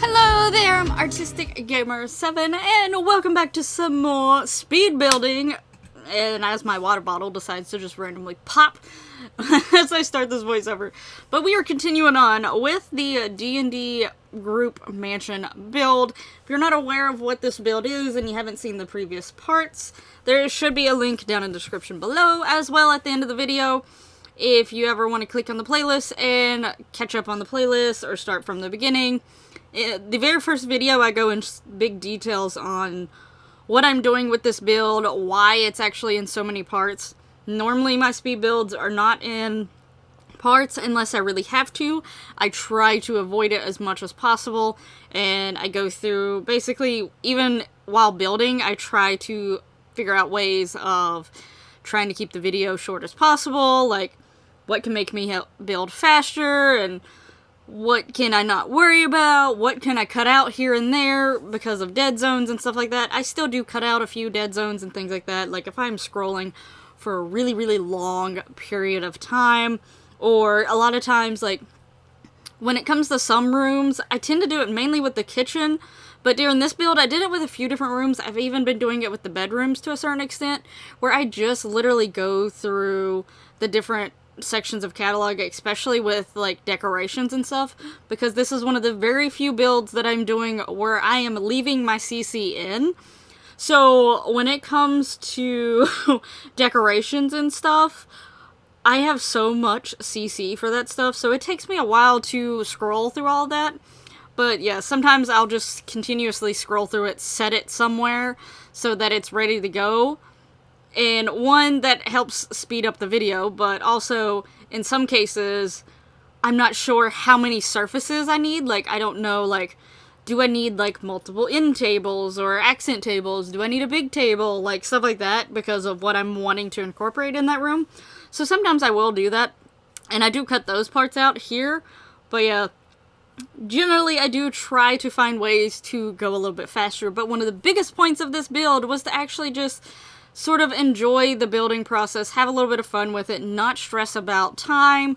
Hello there, I'm Artistic Gamer 7, and welcome back to some more speed building. And as my water bottle decides to just randomly pop as I start this voiceover. But we are continuing on with the D&D group mansion build. If you're not aware of what this build is and you haven't seen the previous parts, there should be a link down in the description below, as well at the end of the video. If you ever want to click on the playlist and catch up on the playlist or start from the beginning. The very first video I go in big details on what I'm doing with this build, why it's actually in so many parts. Normally my speed builds are not in parts unless I really have to. I try to avoid it as much as possible, and I go through, basically, even while building, I try to figure out ways of trying to keep the video short as possible, like what can make me build faster, and what can I not worry about? What can I cut out here and there because of dead zones and stuff like that? I still do cut out a few dead zones and things like that. Like if I'm scrolling for a really, really long period of time, or a lot of times, like when it comes to some rooms, I tend to do it mainly with the kitchen. But during this build, I did it with a few different rooms. I've even been doing it with the bedrooms to a certain extent, where I just literally go through the different sections of catalog, especially with like decorations and stuff, because this is one of the very few builds that I'm doing where I am leaving my CC in. So when it comes to decorations and stuff, I have so much CC for that stuff, so it takes me a while to scroll through all that. But yeah, sometimes I'll just continuously scroll through it, set it somewhere so that it's ready to go. And one, that helps speed up the video, but also, in some cases, I'm not sure how many surfaces I need. Like, I don't know, like, do I need, like, multiple end tables or accent tables? Do I need a big table? Like, stuff like that, because of what I'm wanting to incorporate in that room. So sometimes I will do that, and I do cut those parts out here. But yeah, generally I do try to find ways to go a little bit faster. But one of the biggest points of this build was to actually just sort of enjoy the building process, have a little bit of fun with it, not stress about time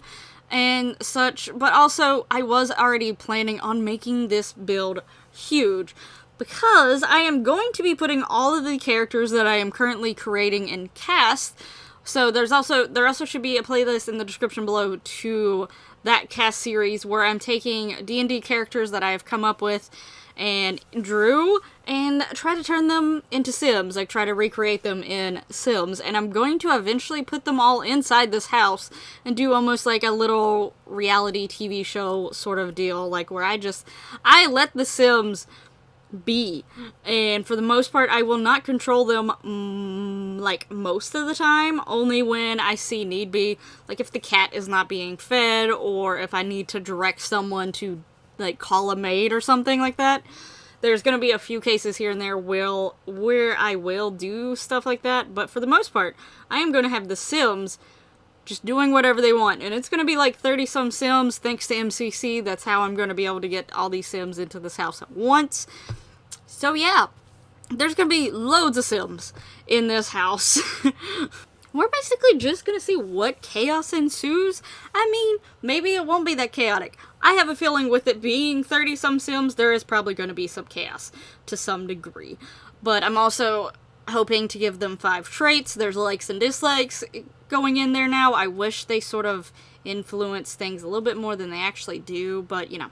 and such. But also, I was already planning on making this build huge, because I am going to be putting all of the characters that I am currently creating in cast. So there also should be a playlist in the description below to that cast series, where I'm taking D&D characters that I have come up with and drew, and try to turn them into Sims, like try to recreate them in Sims. And I'm going to eventually put them all inside this house and do almost like a little reality TV show sort of deal, like where I let the Sims be. And for the most part, I will not control them, like most of the time, only when I see need be. Like if the cat is not being fed, or if I need to direct someone to like call a maid or something like that. There's going to be a few cases here and there where I will do stuff like that, but for the most part, I am going to have the Sims just doing whatever they want, and it's going to be like 30-some Sims thanks to MCC. That's how I'm going to be able to get all these Sims into this house at once. So yeah, there's going to be loads of Sims in this house. We're basically just going to see what chaos ensues. I mean, maybe it won't be that chaotic. I have a feeling with it being 30-some Sims, there is probably going to be some chaos to some degree. But I'm also hoping to give them 5 traits. There's likes and dislikes going in there now. I wish they sort of influence things a little bit more than they actually do, but you know.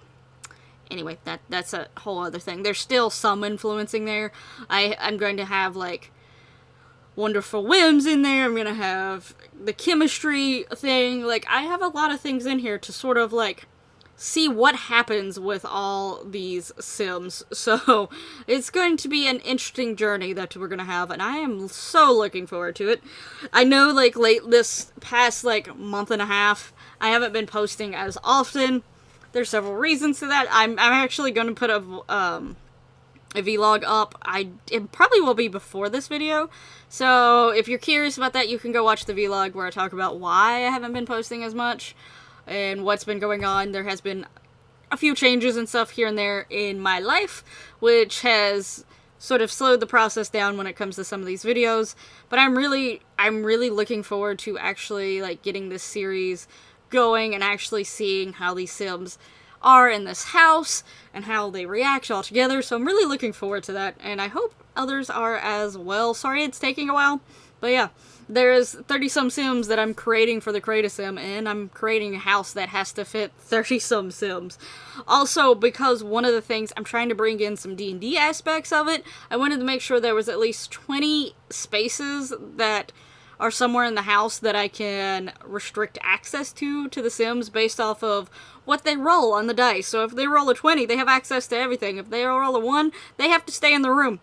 Anyway, that's a whole other thing. There's still some influencing there. I'm going to have, like, wonderful whims in there. I'm gonna have the chemistry thing. Like, I have a lot of things in here to sort of, like, see what happens with all these Sims. So, it's going to be an interesting journey that we're gonna have, and I am so looking forward to it. I know, like, this past, like, month and a half, I haven't been posting as often. There's several reasons to that. I'm actually gonna put a vlog up. It probably will be before this video, so if you're curious about that, you can go watch the vlog where I talk about why I haven't been posting as much and what's been going on. There has been a few changes and stuff here and there in my life, which has sort of slowed the process down when it comes to some of these videos. But I'm really looking forward to actually like getting this series going and actually seeing how these Sims are in this house and how they react all together. So I'm really looking forward to that, and I hope others are as well. Sorry it's taking a while, but yeah, there's 30-some Sims that I'm creating for the Create-A-Sim, and I'm creating a house that has to fit 30-some Sims. Also, because one of the things, I'm trying to bring in some D&D aspects of it, I wanted to make sure there was at least 20 spaces that are somewhere in the house that I can restrict access to the Sims based off of what they roll on the dice. So if they roll a 20, they have access to everything. If they roll a 1, they have to stay in the room.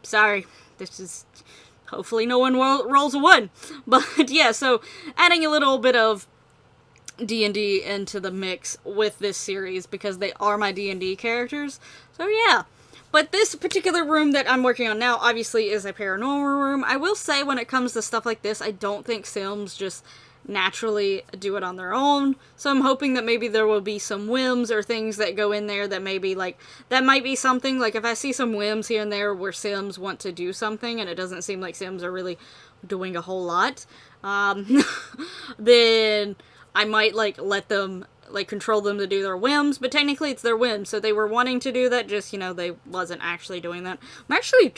Sorry, this is... hopefully no one rolls a 1. But yeah, so adding a little bit of D&D into the mix with this series because they are my D&D characters. So yeah. But this particular room that I'm working on now obviously is a paranormal room. I will say when it comes to stuff like this, I don't think Sims just naturally do it on their own. So I'm hoping that maybe there will be some whims or things that go in there that maybe like, that might be something, like if I see some whims here and there where Sims want to do something and it doesn't seem like Sims are really doing a whole lot, then I might like let them, like control them to do their whims, but technically it's their whims, so they were wanting to do that, just, you know, they wasn't actually doing that. I'm actually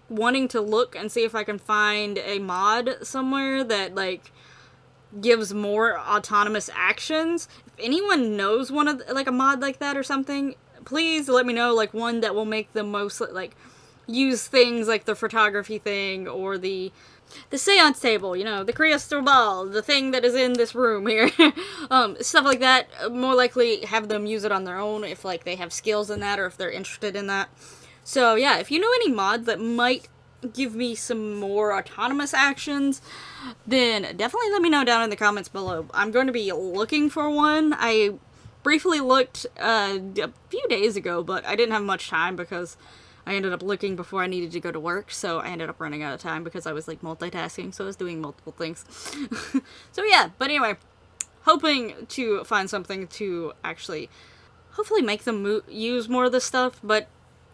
wanting to look and see if I can find a mod somewhere that, like, gives more autonomous actions. If anyone knows one of, like, a mod like that or something, please let me know, like, one that will make them most, like, use things like the photography thing, or the seance table, you know, the crystal ball, the thing that is in this room here. Stuff like that. More likely have them use it on their own if, like, they have skills in that or if they're interested in that. So, yeah, if you know any mods that might give me some more autonomous actions, then definitely let me know down in the comments below. I'm going to be looking for one. I briefly looked a few days ago, but I didn't have much time because I ended up looking before I needed to go to work, so I ended up running out of time because I was, like, multitasking, so I was doing multiple things. So, yeah, but anyway, hoping to find something to actually, hopefully make them use more of this stuff, but,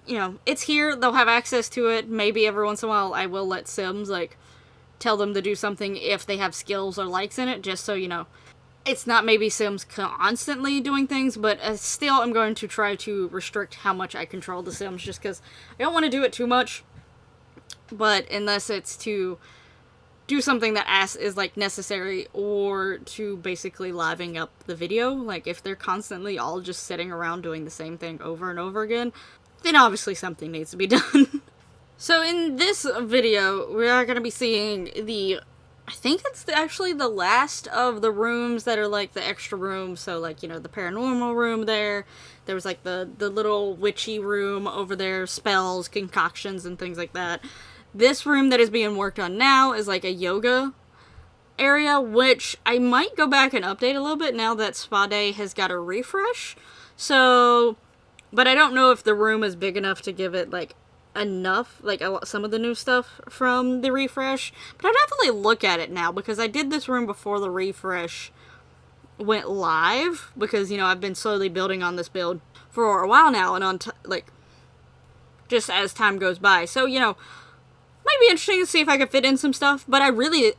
you know, it's here, they'll have access to it. Maybe every once in a while I will let Sims, like, tell them to do something if they have skills or likes in it, just so, you know, it's not maybe Sims constantly doing things, but still I'm going to try to restrict how much I control the Sims, just because I don't want to do it too much. But unless it's to do something that is, like, necessary, or to basically liven up the video. Like, if they're constantly all just sitting around doing the same thing over and over again, then obviously something needs to be done. So in this video, we are going to be seeing I think it's actually the last of the rooms that are, like, the extra rooms. So, like, you know, the paranormal room there. There was, like, the little witchy room over there, spells, concoctions, and things like that. This room that is being worked on now is, like, a yoga area, which I might go back and update a little bit now that Spa Day has got a refresh. So, but I don't know if the room is big enough to give it, like, enough, like, some of the new stuff from the refresh, but I'll definitely look at it now, because I did this room before the refresh went live, because, you know, I've been slowly building on this build for a while now, and like, just as time goes by, so, you know, might be interesting to see if I can fit in some stuff, but I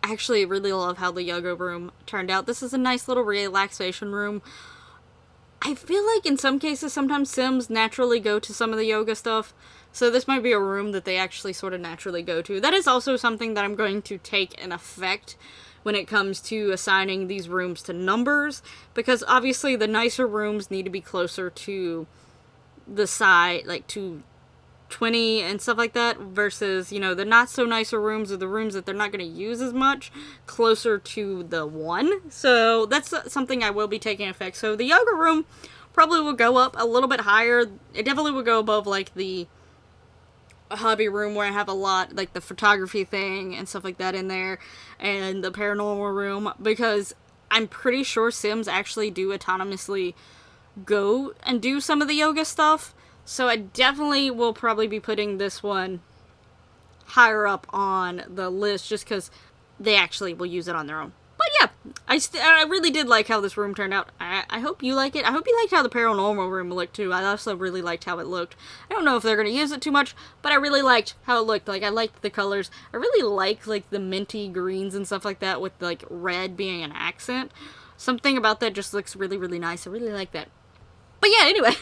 actually really love how the yoga room turned out. This is a nice little relaxation room. I feel like in some cases, sometimes Sims naturally go to some of the yoga stuff, so this might be a room that they actually sort of naturally go to. That is also something that I'm going to take in effect when it comes to assigning these rooms to numbers, because obviously the nicer rooms need to be closer to the side, like to 20 and stuff like that, versus, you know, the not so nicer rooms, or the rooms that they're not going to use as much, closer to the 1. So that's something I will be taking effect. So the yoga room probably will go up a little bit higher. It definitely will go above, like, the hobby room where I have a lot, like, the photography thing and stuff like that in there, and the paranormal room, because I'm pretty sure Sims actually do autonomously go and do some of the yoga stuff. So I definitely will probably be putting this one higher up on the list, just because they actually will use it on their own. But yeah, I really did like how this room turned out. I hope you like it. I hope you liked how the paranormal room looked too. I also really liked how it looked. I don't know if they're going to use it too much, but I really liked how it looked. Like, I liked the colors. I really like the minty greens and stuff like that with, like, red being an accent. Something about that just looks really, really nice. I really like that. But yeah, anyway,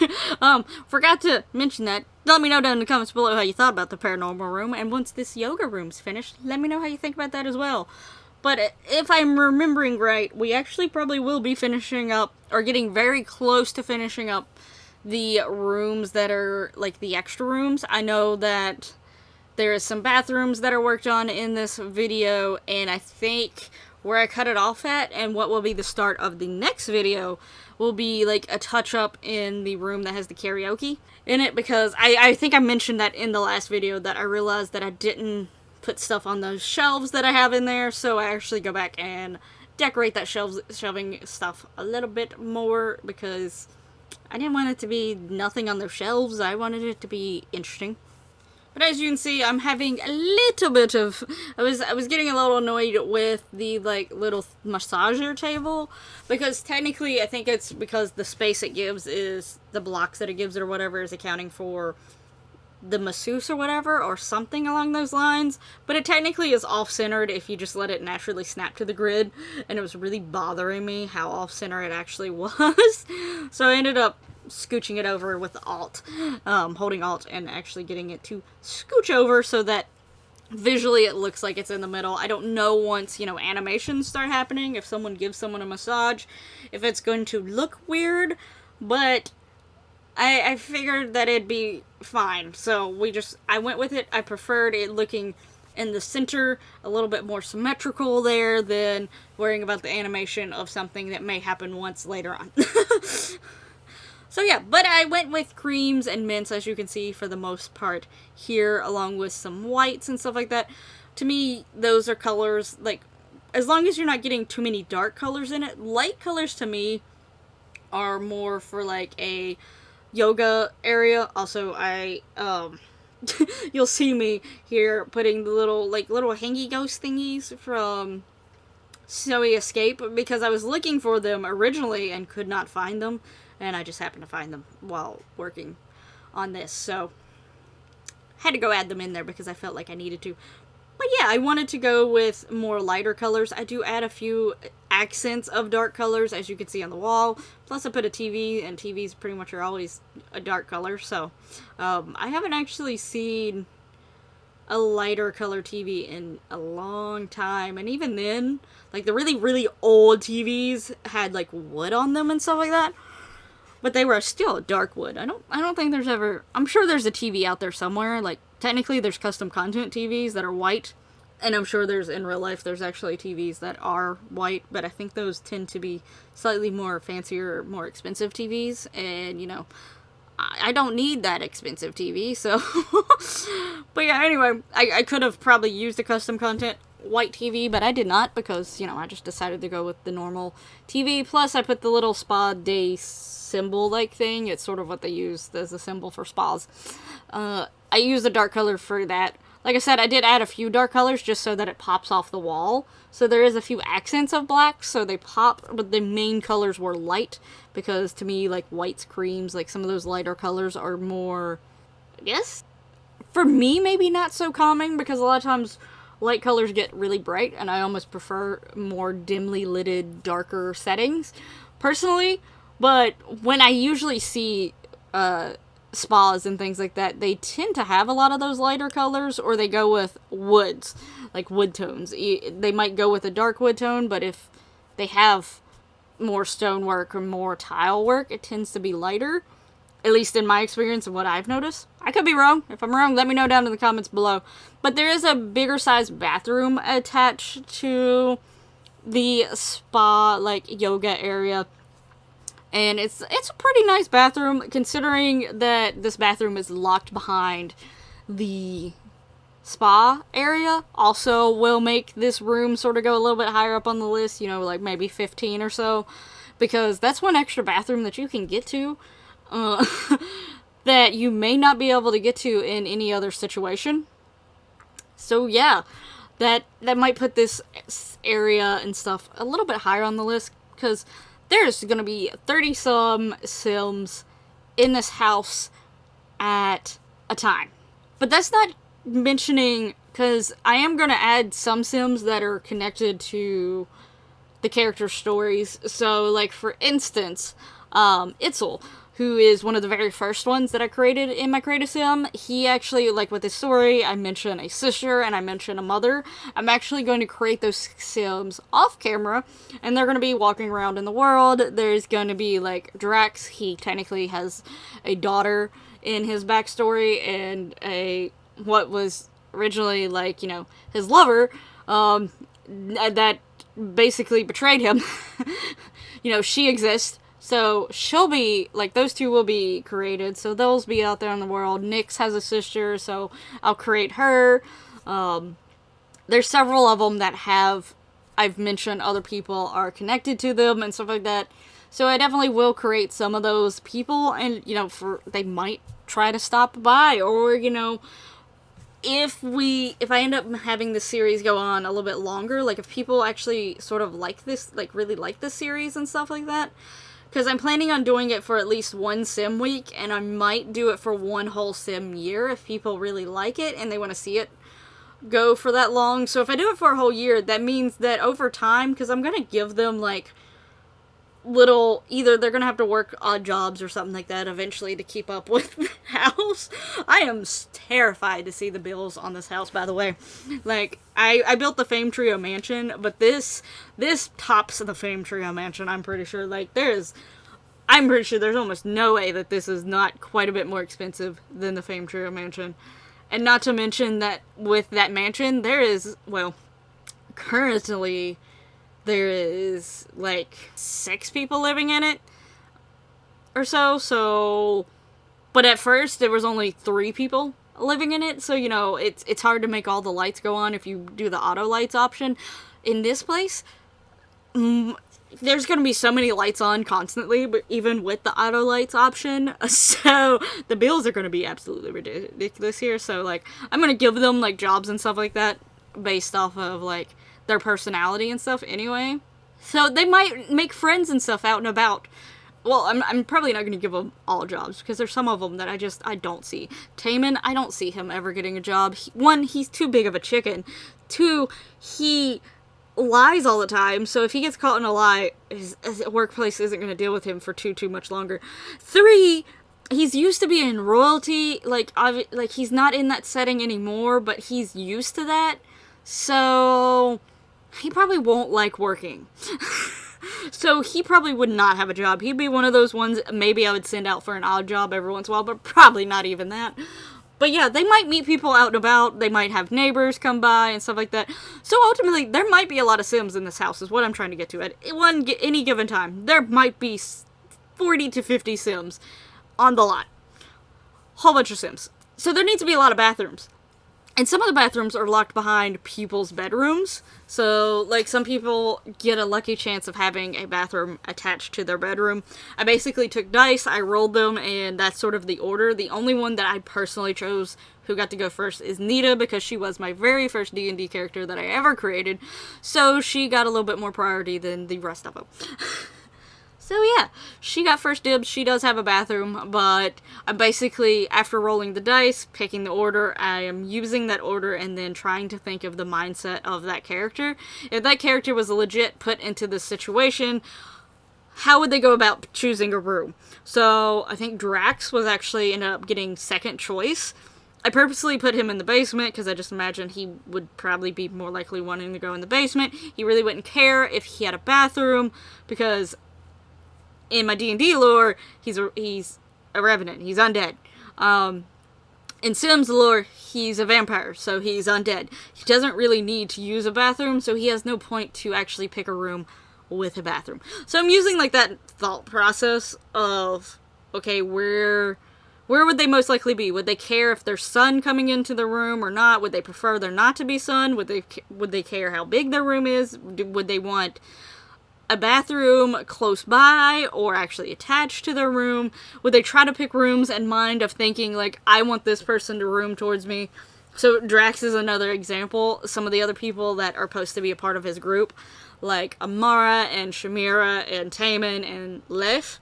forgot to mention that. Let me know down in the comments below how you thought about the paranormal room, and once this yoga room's finished, let me know how you think about that as well. But if I'm remembering right, we actually probably will be finishing up, or getting very close to finishing up, the rooms that are, like, the extra rooms. I know that there is some bathrooms that are worked on in this video, and I think where I cut it off at, and what will be the start of the next video, will be, like, a touch-up in the room that has the karaoke in it, because I think I mentioned that in the last video, that I realized that I didn't put stuff on those shelves that I have in there, so I actually go back and decorate that shelving stuff a little bit more, because I didn't want it to be nothing on those shelves. I wanted it to be interesting. But as you can see, I'm having a little bit of... I was getting a little annoyed with the, like, little massager table. Because technically, I think it's because the space it gives is... the blocks that it gives or whatever is accounting for the masseuse or whatever, or something along those lines. But it technically is off-centered if you just let it naturally snap to the grid. And it was really bothering me how off-center it actually was. So I ended up scooching it over with Alt, holding Alt and actually getting it to scooch over so that visually it looks like it's in the middle. I don't know once, you know, animations start happening, if someone gives someone a massage, if it's going to look weird, but I figured that it'd be fine, so I went with it. I preferred it looking in the center, a little bit more symmetrical there than worrying about the animation of something that may happen once later on. So yeah, but I went with creams and mints, as you can see, for the most part here, along with some whites and stuff like that. To me, those are colors, like, as long as you're not getting too many dark colors in it. Light colors, to me, are more for, like, a yoga area. Also, you'll see me here putting the little hangy ghost thingies from Snowy Escape, because I was looking for them originally and could not find them. And I just happened to find them while working on this, so had to go add them in there because I felt like I needed to. But yeah, I wanted to go with more lighter colors. I do add a few accents of dark colors, as you can see on the wall. Plus I put a TV, and TVs pretty much are always a dark color, so I haven't actually seen a lighter color TV in a long time. And even then, like, the really, really old TVs had, like, wood on them and stuff like that. But they were still dark wood. I don't think there's ever... I'm sure there's a TV out there somewhere. Like, technically there's custom content TVs that are white. And I'm sure in real life, there's actually TVs that are white. But I think those tend to be slightly more fancier, more expensive TVs. And, you know, I don't need that expensive TV, so... But yeah, anyway, I could have probably used a custom content white TV, but I did not, because, you know, I just decided to go with the normal TV. Plus, I put the little spa day symbol-like thing. It's sort of what they use as a symbol for spas. I used a dark color for that. Like I said, I did add a few dark colors just so that it pops off the wall. So there is a few accents of black, so they pop, but the main colors were light, because to me, like, whites, creams, like, some of those lighter colors are more, I guess, for me, maybe not so calming, because a lot of times light colors get really bright, and I almost prefer more dimly lidded, darker settings, personally. But when I usually see spas and things like that, they tend to have a lot of those lighter colors, or they go with woods, like wood tones. They might go with a dark wood tone, but if they have more stonework or more tile work, it tends to be lighter. At least in my experience and what I've noticed. I could be wrong. If I'm wrong, let me know down in the comments below. But there is a bigger size bathroom attached to the spa, like, yoga area. And it's a pretty nice bathroom, considering that this bathroom is locked behind the spa area. Also will make this room sort of go a little bit higher up on the list, you know, like maybe 15 or so. Because that's one extra bathroom that you can get to. That you may not be able to get to in any other situation. So yeah, that might put this area and stuff a little bit higher on the list, because there's gonna be 30 some Sims in this house at a time. But that's not mentioning, because I am gonna add some Sims that are connected to the character stories. So, like, for instance, Itzel, who is one of the very first ones that I created in my Create a Sim, he actually, like, with his story, I mention a sister and I mention a mother. I'm actually going to create those Sims off camera, and they're going to be walking around in the world. There's going to be, like, Drax. He technically has a daughter in his backstory, and what was originally, like, you know, his lover, that basically betrayed him. You know, she exists. So she'll be, like, those two will be created. So they'll be out there in the world. Nyx has a sister, so I'll create her. There's several of them that I've mentioned other people are connected to them and stuff like that. So I definitely will create some of those people, and, you know, they might try to stop by, or, you know, if I end up having this series go on a little bit longer, like, if people actually sort of like this, like, really like this series and stuff like that, because I'm planning on doing it for at least one sim week, and I might do it for one whole sim year if people really like it and they want to see it go for that long. So if I do it for a whole year, that means that over time, because I'm going to give them, like, either they're gonna have to work odd jobs or something like that eventually to keep up with the house. I am terrified to see the bills on this house, by the way. Like, I built the Fame Trio mansion, but this tops the Fame Trio mansion, I'm pretty sure. Like, I'm pretty sure there's almost no way that this is not quite a bit more expensive than the Fame Trio mansion. And not to mention that with that mansion, currently there is, like, 6 people living in it, or so, but at first there was only 3 people living in it, so, you know, it's hard to make all the lights go on if you do the auto lights option. In this place, there's gonna be so many lights on constantly, but even with the auto lights option, so the bills are gonna be absolutely ridiculous here. So, like, I'm gonna give them, like, jobs and stuff like that based off of, like, their personality and stuff anyway. So they might make friends and stuff out and about. Well, I'm probably not going to give them all jobs, because there's some of them that I don't see. Taman, I don't see him ever getting a job. One, he's too big of a chicken. 2, he lies all the time, so if he gets caught in a lie, his workplace isn't going to deal with him for too much longer. 3, he's used to being royalty. Like, he's not in that setting anymore, but he's used to that. So he probably won't like working. So he probably would not have a job. He'd be one of those ones maybe I would send out for an odd job every once in a while, but probably not even that. But yeah, they might meet people out and about. They might have neighbors come by and stuff like that. So ultimately, there might be a lot of Sims in this house, is what I'm trying to get to. At any given time, there might be 40 to 50 Sims on the lot. Whole bunch of Sims. So there needs to be a lot of bathrooms. And some of the bathrooms are locked behind people's bedrooms. So, like, some people get a lucky chance of having a bathroom attached to their bedroom. I basically took dice, I rolled them, and that's sort of the order. The only one that I personally chose who got to go first is Nita, because she was my very first D&D character that I ever created. So she got a little bit more priority than the rest of them. So yeah, she got first dibs. She does have a bathroom, but I'm basically, after rolling the dice, picking the order, I am using that order and then trying to think of the mindset of that character. If that character was legit put into this situation, how would they go about choosing a room? So I think Drax was actually ended up getting second choice. I purposely put him in the basement because I just imagined he would probably be more likely wanting to go in the basement. He really wouldn't care if he had a bathroom, because in my D&D lore, he's a revenant. He's undead. In Sims lore, he's a vampire, so he's undead. He doesn't really need to use a bathroom, so he has no point to actually pick a room with a bathroom. So I'm using, like, that thought process of, okay, where would they most likely be? Would they care if there's sun coming into the room or not? Would they prefer there not to be sun? Would they care how big their room is? Would they want a bathroom close by or actually attached to their room? Would they try to pick rooms in mind of thinking, like, I want this person to room towards me? So Drax is another example. Some of the other people that are supposed to be a part of his group, like Amara and Shamira and Taemin and Leif,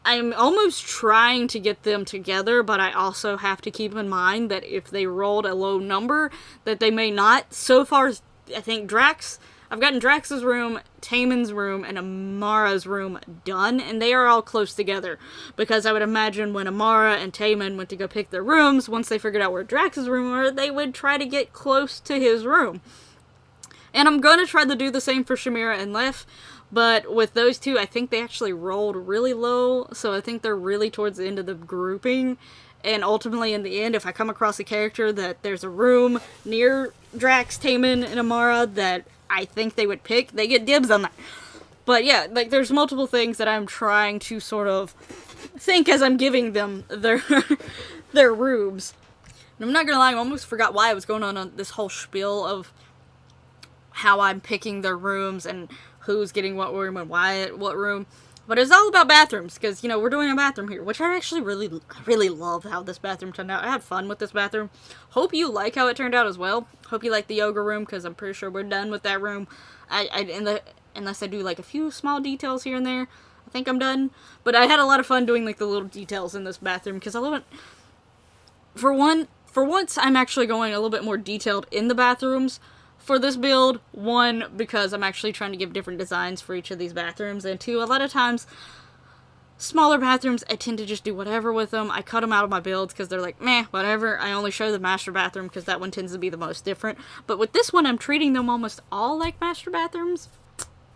I'm almost trying to get them together, but I also have to keep in mind that if they rolled a low number, that they may not. So far, I think I've gotten Drax's room, Taemin's room, and Amara's room done, and they are all close together. Because I would imagine when Amara and Taemin went to go pick their rooms, once they figured out where Drax's room were, they would try to get close to his room. And I'm going to try to do the same for Shamira and Leif, but with those two, I think they actually rolled really low, so I think they're really towards the end of the grouping. And ultimately, in the end, if I come across a character that there's a room near Drax, Taemin, and Amara that I think they would pick, they get dibs on that. But yeah, like, there's multiple things that I'm trying to sort of think as I'm giving them their their rooms. And I'm not gonna lie, I almost forgot why I was going on this whole spiel of how I'm picking their rooms and who's getting what room and why what room. But it's all about bathrooms, because, you know, we're doing a bathroom here, which I actually really love how this bathroom turned out. I had fun with this bathroom. Hope you like how it turned out as well. Hope you like the yoga room, because I'm pretty sure we're done with that room. Unless I do, like, a few small details here and there, I think I'm done. But I had a lot of fun doing, like, the little details in this bathroom, because I love it. For once, I'm actually going a little bit more detailed in the bathrooms for this build. One, because I'm actually trying to give different designs for each of these bathrooms, and two, a lot of times, smaller bathrooms, I tend to just do whatever with them. I cut them out of my builds because they're like, meh, whatever. I only show the master bathroom because that one tends to be the most different. But with this one, I'm treating them almost all like master bathrooms,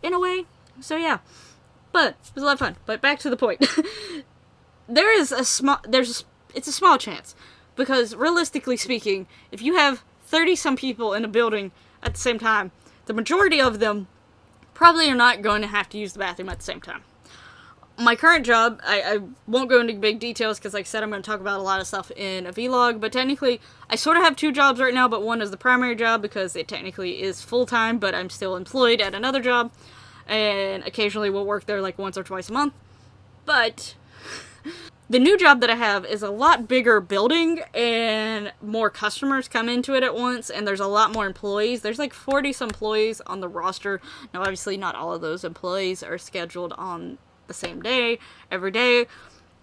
in a way. So yeah. But it was a lot of fun. But back to the point. It's a small chance. Because realistically speaking, if you have 30-some people in a building at the same time, the majority of them probably are not going to have to use the bathroom at the same time. My current job, I won't go into big details because, like I said, I'm going to talk about a lot of stuff in a vlog, but technically, I sort of have two jobs right now, but one is the primary job because it technically is full-time, but I'm still employed at another job, and occasionally we'll work there like once or twice a month. But the new job that I have is a lot bigger building, and more customers come into it at once, and there's a lot more employees. There's like 40-some employees on the roster. Now, obviously, not all of those employees are scheduled on the same day, every day,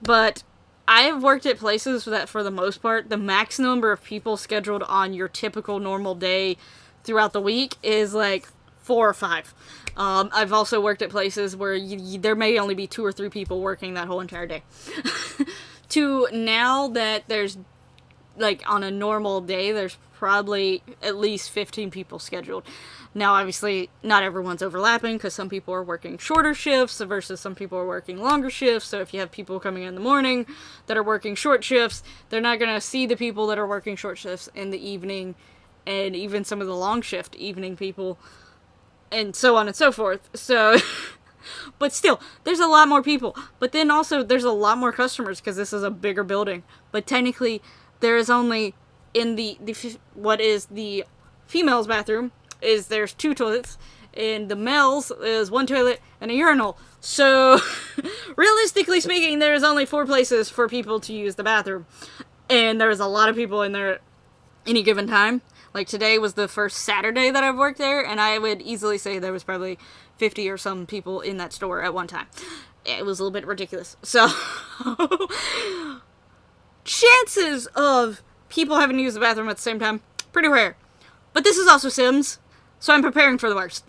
but I have worked at places that, for the most part, the max number of people scheduled on your typical normal day throughout the week is like 4 or 5. I've also worked at places where there may only be 2 or 3 people working that whole entire day. To now that there's, like, on a normal day, there's probably at least 15 people scheduled. Now, obviously, not everyone's overlapping, because some people are working shorter shifts versus some people are working longer shifts. So if you have people coming in the morning that are working short shifts, they're not going to see the people that are working short shifts in the evening, and even some of the long shift evening people, and so on and so forth. So, but still, there's a lot more people. But then also, there's a lot more customers, because this is a bigger building. But technically, there is only, in what is the female's bathroom, there's 2 toilets, and the male's is 1 toilet and a urinal. So, realistically speaking, there's only 4 places for people to use the bathroom. And there's a lot of people in there any given time. Like, today was the first Saturday that I've worked there, and I would easily say there was probably 50 or some people in that store at one time. It was a little bit ridiculous. So, chances of people having to use the bathroom at the same time, pretty rare. But this is also Sims, so I'm preparing for the worst.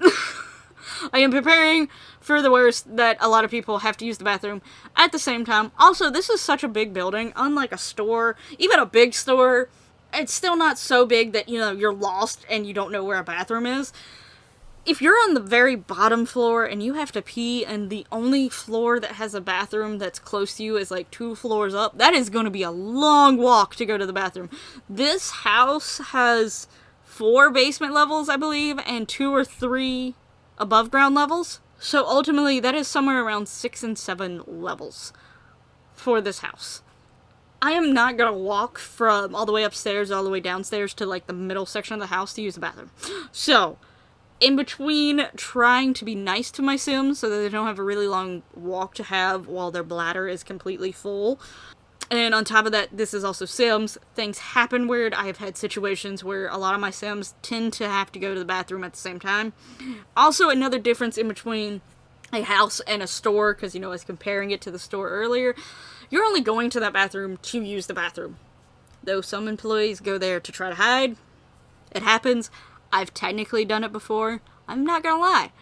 I am preparing for the worst, that a lot of people have to use the bathroom at the same time. Also, this is such a big building, unlike a store, even a big store, it's still not so big that, you know, you're lost and you don't know where a bathroom is. If you're on the very bottom floor and you have to pee, and the only floor that has a bathroom that's close to you is like 2 floors up, that is going to be a long walk to go to the bathroom. This house has 4 basement levels, I believe, and 2 or 3 above ground levels. So ultimately, that is somewhere around 6 and 7 levels for this house. I am not gonna walk from all the way upstairs all the way downstairs to like the middle section of the house to use the bathroom. So, in between trying to be nice to my Sims so that they don't have a really long walk to have while their bladder is completely full, And on top of that, this is also Sims. Things happen weird. I have had situations where a lot of my Sims tend to have to go to the bathroom at the same time. Also, another difference in between a house and a store, because, I was comparing it to the store earlier. You're only going to that bathroom to use the bathroom. Though some employees go there to try to hide. It happens. I've technically done it before. I'm not gonna lie.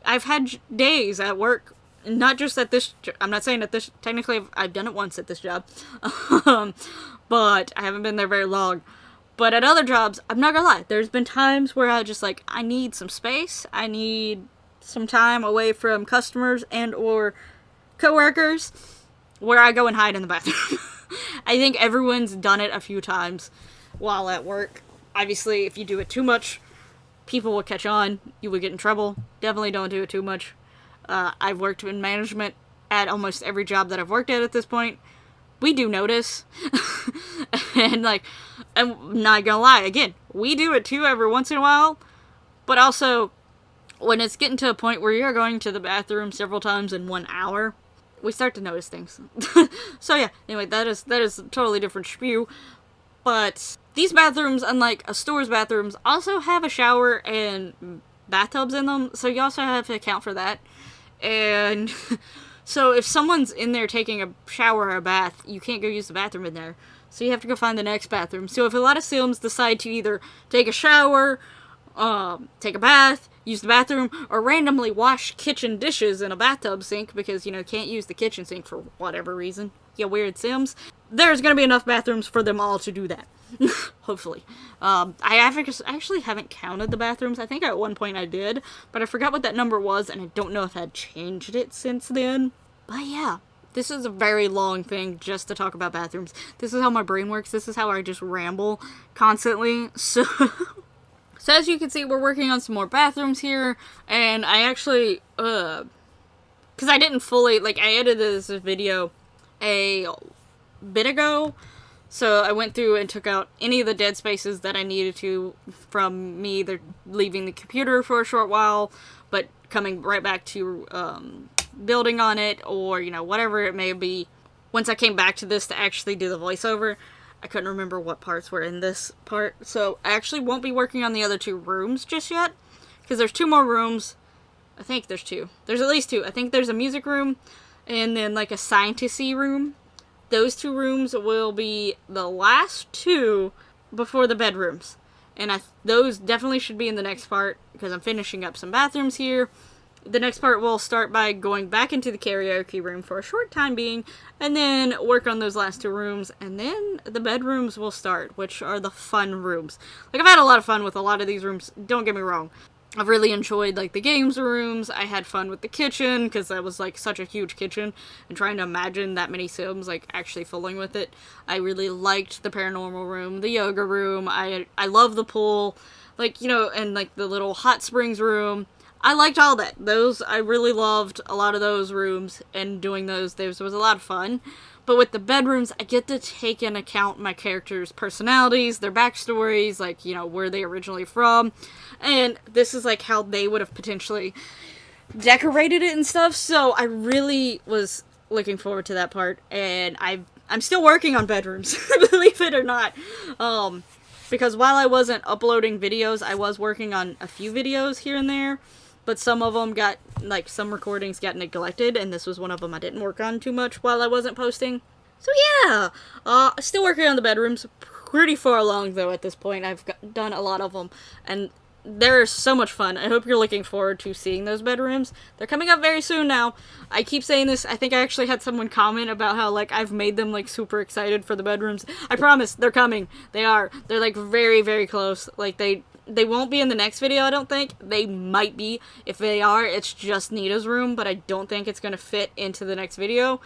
I've had days at work, not just at this, I'm not saying that this, technically I've done it once at this job, but I haven't been there very long. But at other jobs, I'm not gonna lie, there's been times where I just I need some space, I need some time away from customers and or coworkers, where I go and hide in the bathroom. I think everyone's done it a few times while at work. Obviously, if you do it too much, people will catch on. You will get in trouble. Definitely don't do it too much. I've worked in management at almost every job that I've worked at this point. We do notice. And I'm not gonna lie, again, we do it too every once in a while. But also, when it's getting to a point where you're going to the bathroom several times in 1 hour, we start to notice things. So yeah, anyway, that is a totally different spew. But these bathrooms, unlike a store's bathrooms, also have a shower and bathtubs in them, so you also have to account for that. And so if someone's in there taking a shower or a bath, you can't go use the bathroom in there. So you have to go find the next bathroom. So if a lot of Sims decide to either take a shower, take a bath, use the bathroom, or randomly wash kitchen dishes in a bathtub sink because, can't use the kitchen sink for whatever reason, you weird Sims, there's going to be enough bathrooms for them all to do that. Hopefully. I actually haven't counted the bathrooms. I think at one point I did, but I forgot what that number was, and I don't know if I'd changed it since then. But yeah, this is a very long thing just to talk about bathrooms. This is how my brain works. This is how I just ramble constantly. So as you can see, we're working on some more bathrooms here, and I actually, because I didn't fully, I edited this video a bit ago, so I went through and took out any of the dead spaces that I needed to from me either leaving the computer for a short while, but coming right back to building on it, or, whatever it may be. Once I came back to this to actually do the voiceover, I couldn't remember what parts were in this part, so I actually won't be working on the other 2 rooms just yet, because there's 2 more rooms. I think there's 2. There's at least 2. I think there's a music room, and then, a scientist-y room. Those 2 rooms will be the last 2 before the bedrooms. And those definitely should be in the next part, because I'm finishing up some bathrooms here. The next part will start by going back into the karaoke room for a short time being, and then work on those last 2 rooms, and then the bedrooms will start, which are the fun rooms. I've had a lot of fun with a lot of these rooms, don't get me wrong. I've really enjoyed, the games rooms. I had fun with the kitchen, because that was, such a huge kitchen, and trying to imagine that many Sims, actually filling with it. I really liked the paranormal room, the yoga room. I love the pool, and, the little hot springs room. I liked all that. I really loved a lot of those rooms, and doing those was a lot of fun. But with the bedrooms, I get to take into account my characters' personalities, their backstories, where they originally from. And this is, how they would have potentially decorated it and stuff. So I really was looking forward to that part. And I'm still working on bedrooms, believe it or not. Because while I wasn't uploading videos, I was working on a few videos here and there. But some of them got, some recordings got neglected, and this was one of them I didn't work on too much while I wasn't posting. So yeah, still working on the bedrooms, pretty far along though at this point. I've done a lot of them, and they're so much fun. I hope you're looking forward to seeing those bedrooms. They're coming up very soon now. I keep saying this, I think I actually had someone comment about how, I've made them, super excited for the bedrooms. I promise, they're coming. They are. They're, very, very close. They won't be in the next video, I don't think. They might be. If they are, it's just Nita's room, but I don't think it's going to fit into the next video.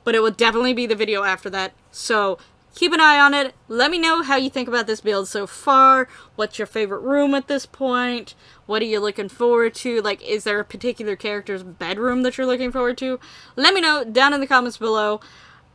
But it will definitely be the video after that. So, keep an eye on it. Let me know how you think about this build so far. What's your favorite room at this point? What are you looking forward to? Is there a particular character's bedroom that you're looking forward to? Let me know down in the comments below.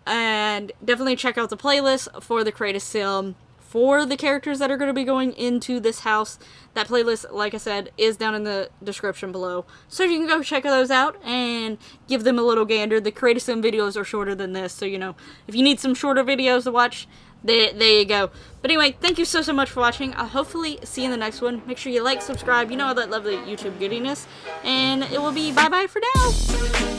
And definitely check out the playlist for the Create a Sim for the characters that are going to be going into this house. That playlist, like I said, is down in the description below. So you can go check those out and give them a little gander. The Creative Sim videos are shorter than this, so you know, if you need some shorter videos to watch, there you go. But anyway, thank you so much for watching. I'll hopefully see you in the next one. Make sure you like, subscribe, you know all that lovely YouTube goodiness. And it will be bye-bye for now.